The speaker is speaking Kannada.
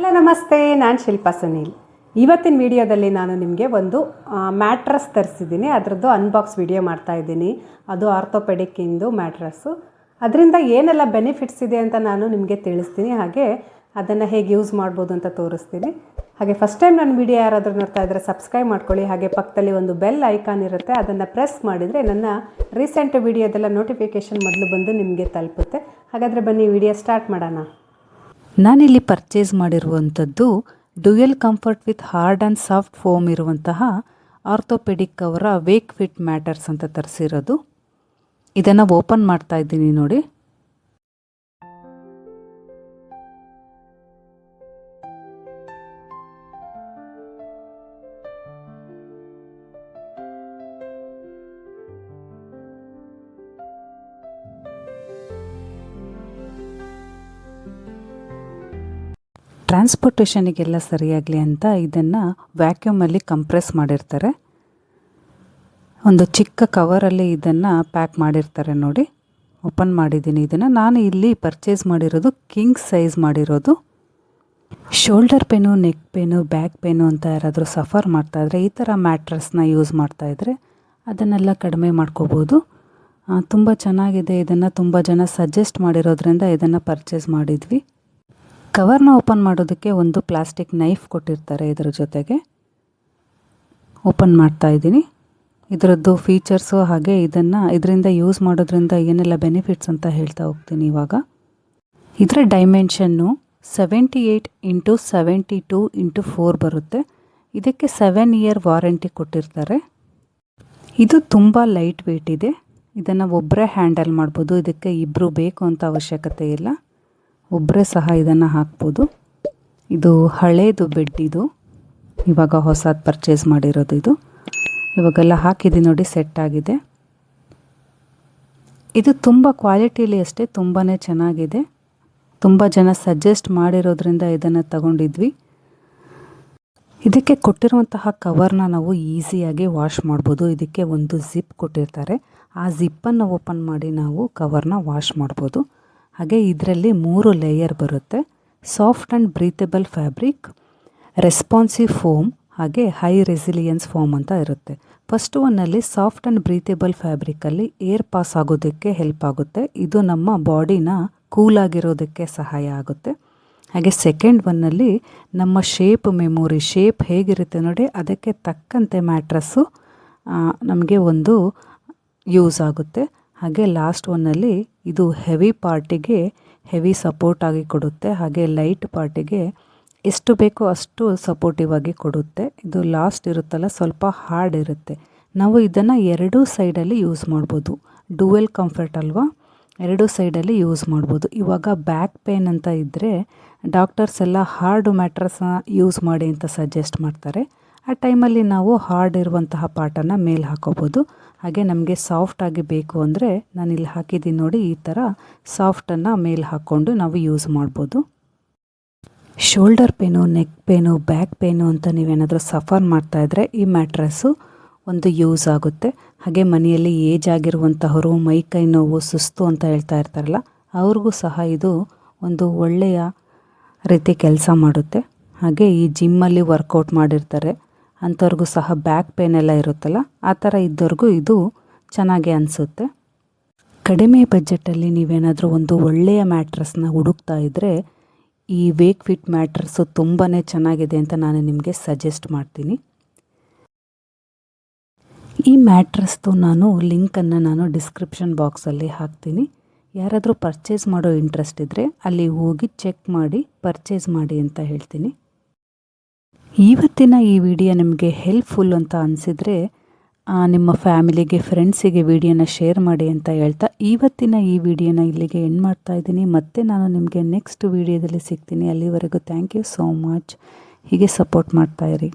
ಹಲೋ ನಮಸ್ತೆ, ನಾನು ಶಿಲ್ಪಾ ಸುನೀಲ್. ಇವತ್ತಿನ ವಿಡಿಯೋದಲ್ಲಿ ನಾನು ನಿಮಗೆ ಒಂದು ಮ್ಯಾಟ್ರಸ್ ತರಿಸಿದ್ದೀನಿ. ಅದರದ್ದು ಅನ್ಬಾಕ್ಸ್ ವಿಡಿಯೋ ಮಾಡ್ತಾಯಿದ್ದೀನಿ. ಅದು ಆರ್ಥೋಪೆಡಿಕ್ಕಿಂದು ಮ್ಯಾಟ್ರಸ್ಸು. ಅದರಿಂದ ಏನೆಲ್ಲ ಬೆನಿಫಿಟ್ಸ್ ಇದೆ ಅಂತ ನಾನು ನಿಮಗೆ ತಿಳಿಸ್ತೀನಿ. ಹಾಗೆ ಅದನ್ನು ಹೇಗೆ ಯೂಸ್ ಮಾಡ್ಬೋದು ಅಂತ ತೋರಿಸ್ತೀನಿ. ಹಾಗೆ ಫಸ್ಟ್ ಟೈಮ್ ನನ್ನ ವಿಡಿಯೋ ಯಾರಾದರೂ ನೋಡ್ತಾ ಇದ್ದರೆ ಸಬ್ಸ್ಕ್ರೈಬ್ ಮಾಡ್ಕೊಳ್ಳಿ. ಹಾಗೆ ಪಕ್ಕದಲ್ಲಿ ಒಂದು ಬೆಲ್ ಐಕಾನ್ ಇರುತ್ತೆ, ಅದನ್ನು ಪ್ರೆಸ್ ಮಾಡಿದರೆ ನನ್ನ ರೀಸೆಂಟ್ ವಿಡಿಯೋದೆಲ್ಲ ನೋಟಿಫಿಕೇಷನ್ ಮೊದಲು ಬಂದು ನಿಮಗೆ ತಲುಪುತ್ತೆ. ಹಾಗಾದರೆ ಬನ್ನಿ ವಿಡಿಯೋ ಸ್ಟಾರ್ಟ್ ಮಾಡೋಣ. ನಾನಿಲ್ಲಿ ಪರ್ಚೇಸ್ ಮಾಡಿರುವಂಥದ್ದು dual comfort with hard and soft foam ಇರುವಂತಹ ಆರ್ಥೋಪೆಡಿಕ್ ಅವರ ವೇಕ್ ಫಿಟ್ ಮ್ಯಾಟರ್ಸ್ ಅಂತ ತರಿಸಿರೋದು. ಇದನ್ನು ಓಪನ್ ಮಾಡ್ತಾ ಇದ್ದೀನಿ ನೋಡಿ. ಟ್ರಾನ್ಸ್ಪೋರ್ಟೇಷನಿಗೆಲ್ಲ ಸರಿಯಾಗಲಿ ಅಂತ ಇದನ್ನು ವ್ಯಾಕ್ಯೂಮಲ್ಲಿ ಕಂಪ್ರೆಸ್ ಮಾಡಿರ್ತಾರೆ. ಒಂದು ಚಿಕ್ಕ ಕವರಲ್ಲಿ ಇದನ್ನು ಪ್ಯಾಕ್ ಮಾಡಿರ್ತಾರೆ ನೋಡಿ. ಓಪನ್ ಮಾಡಿದ್ದೀನಿ ಇದನ್ನು. ನಾನು ಇಲ್ಲಿ ಪರ್ಚೇಸ್ ಮಾಡಿರೋದು ಕಿಂಗ್ ಸೈಜ್ ಮಾಡಿರೋದು. Shoulder pain, neck pain, back pain ಅಂತ ಯಾರಾದರೂ ಸಫರ್ ಮಾಡ್ತಾಯಿದ್ರೆ ಈ ಥರ ಮ್ಯಾಟ್ರಸ್ನ ಯೂಸ್ ಮಾಡ್ತಾಯಿದ್ರೆ ಅದನ್ನೆಲ್ಲ ಕಡಿಮೆ ಮಾಡ್ಕೋಬೋದು. ತುಂಬ ಚೆನ್ನಾಗಿದೆ. ಇದನ್ನು ತುಂಬ ಜನ ಸಜೆಸ್ಟ್ ಮಾಡಿರೋದ್ರಿಂದ ಇದನ್ನು ಪರ್ಚೇಸ್ ಮಾಡಿದ್ವಿ. ಕವರ್ನ ಓಪನ್ ಮಾಡೋದಕ್ಕೆ ಒಂದು ಪ್ಲಾಸ್ಟಿಕ್ ನೈಫ್ ಕೊಟ್ಟಿರ್ತಾರೆ ಇದರ ಜೊತೆಗೆ. ಓಪನ್ ಮಾಡ್ತಾ ಇದ್ದೀನಿ. ಇದರದ್ದು ಫೀಚರ್ಸು ಹಾಗೆ ಇದರಿಂದ ಯೂಸ್ ಮಾಡೋದ್ರಿಂದ ಏನೆಲ್ಲ ಬೆನಿಫಿಟ್ಸ್ ಅಂತ ಹೇಳ್ತಾ ಹೋಗ್ತೀನಿ ಇವಾಗ. ಇದರ ಡೈಮೆನ್ಷನ್ನು 78x72x4 ಬರುತ್ತೆ. ಇದಕ್ಕೆ 7 ಇಯರ್ ವಾರಂಟಿ ಕೊಟ್ಟಿರ್ತಾರೆ. ಇದು ತುಂಬ ಲೈಟ್ ವೆಯ್ಟ್ ಇದೆ. ಇದನ್ನು ಒಬ್ಬರೇ ಹ್ಯಾಂಡಲ್ ಮಾಡ್ಬೋದು. ಇದಕ್ಕೆ ಇಬ್ಬರು ಬೇಕು ಅಂತ ಅವಶ್ಯಕತೆ ಇಲ್ಲ. ಒಬ್ಬರೇ ಸಹ ಇದನ್ನು ಹಾಕ್ಬೋದು. ಇದು ಹಳೇದು ಬೆಡ್, ಇದು ಇವಾಗ ಹೊಸದು ಪರ್ಚೇಸ್ ಮಾಡಿರೋದು. ಇದು ಇವಾಗೆಲ್ಲ ಹಾಕಿದ್ದೀನಿ ನೋಡಿ, ಸೆಟ್ ಆಗಿದೆ. ಇದು ತುಂಬ ಕ್ವಾಲಿಟಿಲಿ ಅಷ್ಟೇ ತುಂಬಾ ಚೆನ್ನಾಗಿದೆ. ತುಂಬ ಜನ ಸಜೆಸ್ಟ್ ಮಾಡಿರೋದ್ರಿಂದ ಇದನ್ನು ತಗೊಂಡಿದ್ವಿ. ಇದಕ್ಕೆ ಕೊಟ್ಟಿರುವಂತಹ ಕವರ್ನ ನಾವು ಈಸಿಯಾಗಿ ವಾಶ್ ಮಾಡ್ಬೋದು. ಇದಕ್ಕೆ ಒಂದು ಜಿಪ್ ಕೊಟ್ಟಿರ್ತಾರೆ. ಆ ಜಿಪ್ಪನ್ನು ಓಪನ್ ಮಾಡಿ ನಾವು ಕವರ್ನ ವಾಶ್ ಮಾಡ್ಬೋದು. ಹಾಗೆ ಇದರಲ್ಲಿ 3 ಲೇಯರ್ ಬರುತ್ತೆ. Soft and breathable fabric, responsive foam, ಹಾಗೆ ಹೈ ರೆಸಿಲಿಯನ್ಸ್ ಫೋಮ್ ಅಂತ ಇರುತ್ತೆ. ಫಸ್ಟ್ ಒನ್ನಲ್ಲಿ ಸಾಫ್ಟ್ ಆ್ಯಂಡ್ ಬ್ರೀತೆಬಲ್ ಫ್ಯಾಬ್ರಿಕಲ್ಲಿ ಏರ್ ಪಾಸ್ ಆಗೋದಕ್ಕೆ ಹೆಲ್ಪ್ ಆಗುತ್ತೆ. ಇದು ನಮ್ಮ ಬಾಡಿನ ಕೂಲಾಗಿರೋದಕ್ಕೆ ಸಹಾಯ ಆಗುತ್ತೆ. ಹಾಗೆ ಸೆಕೆಂಡ್ ಒನ್ನಲ್ಲಿ ನಮ್ಮ ಶೇಪ್ ಮೆಮೊರಿ, ಶೇಪ್ ಹೇಗಿರುತ್ತೆ ನೋಡಿ ಅದಕ್ಕೆ ತಕ್ಕಂತೆ ಮ್ಯಾಟ್ರಸ್ಸು ನಮಗೆ ಒಂದು ಯೂಸ್ ಆಗುತ್ತೆ. ಹಾಗೆ ಲಾಸ್ಟ್ ಒನ್ನಲ್ಲಿ ಇದು ಹೆವಿ ಪಾರ್ಟಿಗೆ ಹೆವಿ ಸಪೋರ್ಟ್ ಆಗಿ ಕೊಡುತ್ತೆ. ಹಾಗೆ ಲೈಟ್ ಪಾರ್ಟಿಗೆ ಎಷ್ಟು ಬೇಕೋ ಅಷ್ಟು ಸಪೋರ್ಟಿವ್ ಆಗಿ ಕೊಡುತ್ತೆ. ಇದು ಲಾಸ್ಟ್ ಇರುತ್ತಲ್ಲ ಸ್ವಲ್ಪ ಹಾರ್ಡ್ ಇರುತ್ತೆ. ನಾವು ಇದನ್ನು ಎರಡೂ ಸೈಡಲ್ಲಿ ಯೂಸ್ ಮಾಡ್ಬೋದು. ಡ್ಯುಯಲ್ ಕಂಫರ್ಟ್ ಅಲ್ವಾ, ಎರಡೂ ಸೈಡಲ್ಲಿ ಯೂಸ್ ಮಾಡ್ಬೋದು. ಇವಾಗ ಬ್ಯಾಕ್ ಪೇನ್ ಅಂತ ಇದ್ದರೆ ಡಾಕ್ಟರ್ಸ್ ಎಲ್ಲ ಹಾರ್ಡ್ ಮ್ಯಾಟ್ರಸ್ನ ಯೂಸ್ ಮಾಡಿ ಅಂತ ಸಜೆಸ್ಟ್ ಮಾಡ್ತಾರೆ. ಆ ಟೈಮಲ್ಲಿ ನಾವು ಹಾರ್ಡ್ ಇರುವಂತಹ ಪಾರ್ಟನ್ನು ಮೇಲೆ ಹಾಕೋಬೋದು. ಹಾಗೆ ನಮಗೆ ಸಾಫ್ಟಾಗಿ ಬೇಕು ಅಂದರೆ ನಾನಿಲ್ಲಿ ಹಾಕಿದ್ದೀನಿ ನೋಡಿ, ಈ ಥರ ಸಾಫ್ಟನ್ನು ಮೇಲೆ ಹಾಕ್ಕೊಂಡು ನಾವು ಯೂಸ್ ಮಾಡ್ಬೋದು. Shoulder pain, neck pain, back pain ಅಂತ ನೀವೇನಾದರೂ ಸಫರ್ ಮಾಡ್ತಾಯಿದ್ರೆ ಈ ಮ್ಯಾಟ್ರಸ್ಸು ಒಂದು ಯೂಸ್ ಆಗುತ್ತೆ. ಹಾಗೆ ಮನೆಯಲ್ಲಿ ಏಜ್ ಆಗಿರುವಂತಹವರು, ಮೈ ಕೈ ನೋವು, ಸುಸ್ತು ಅಂತ ಹೇಳ್ತಾ ಇರ್ತಾರಲ್ಲ ಅವ್ರಿಗೂ ಸಹ ಇದು ಒಂದು ಒಳ್ಳೆಯ ರೀತಿ ಕೆಲಸ ಮಾಡುತ್ತೆ. ಹಾಗೆ ಈ ಜಿಮ್ಮಲ್ಲಿ ವರ್ಕೌಟ್ ಮಾಡಿರ್ತಾರೆ ಅಂಥವ್ರಿಗೂ ಸಹ ಬ್ಯಾಕ್ ಪೇನ್ ಎಲ್ಲ ಇರುತ್ತಲ್ಲ, ಆ ಥರ ಇದ್ದವ್ರಿಗೂ ಇದು ಚೆನ್ನಾಗಿ ಅನಿಸುತ್ತೆ. ಕಡಿಮೆ ಬಜೆಟಲ್ಲಿ ನೀವೇನಾದರೂ ಒಂದು ಒಳ್ಳೆಯ ಮ್ಯಾಟ್ರಸ್ನ ಹುಡುಕ್ತಾ ಇದ್ದರೆ ಈ ವೇಕ್ ಫಿಟ್ ಮ್ಯಾಟ್ರಸ್ಸು ತುಂಬಾ ಚೆನ್ನಾಗಿದೆ ಅಂತ ನಾನು ನಿಮಗೆ ಸಜೆಸ್ಟ್ ಮಾಡ್ತೀನಿ. ಈ ಮ್ಯಾಟ್ರಸ್ದು ಲಿಂಕನ್ನು ನಾನು ಡಿಸ್ಕ್ರಿಪ್ಷನ್ ಬಾಕ್ಸಲ್ಲಿ ಹಾಕ್ತೀನಿ. ಯಾರಾದರೂ ಪರ್ಚೇಸ್ ಮಾಡೋ ಇಂಟ್ರೆಸ್ಟ್ ಇದ್ದರೆ ಅಲ್ಲಿ ಹೋಗಿ ಚೆಕ್ ಮಾಡಿ ಪರ್ಚೇಸ್ ಮಾಡಿ ಅಂತ ಹೇಳ್ತೀನಿ. ಇವತ್ತಿನ ಈ ವಿಡಿಯೋ ನಿಮಗೆ ಹೆಲ್ಪ್ಫುಲ್ ಅಂತ ಅನಿಸಿದರೆ ನಿಮ್ಮ ಫ್ಯಾಮಿಲಿಗೆ, ಫ್ರೆಂಡ್ಸಿಗೆ ವಿಡಿಯೋನ ಶೇರ್ ಮಾಡಿ ಅಂತ ಹೇಳ್ತಾ ಇವತ್ತಿನ ಈ ವಿಡಿಯೋನ ಇಲ್ಲಿಗೆ ಎಂಡ್ ಮಾಡ್ತಾ ಇದ್ದೀನಿ. ಮತ್ತೆ ನಾನು ನಿಮಗೆ ನೆಕ್ಸ್ಟ್ ವಿಡಿಯೋದಲ್ಲಿ ಸಿಗ್ತೀನಿ. ಅಲ್ಲಿವರೆಗೂ ಥ್ಯಾಂಕ್ ಯು ಸೋ ಮಚ್. ಹೀಗೆ ಸಪೋರ್ಟ್ ಮಾಡ್ತಾಯಿರಿ.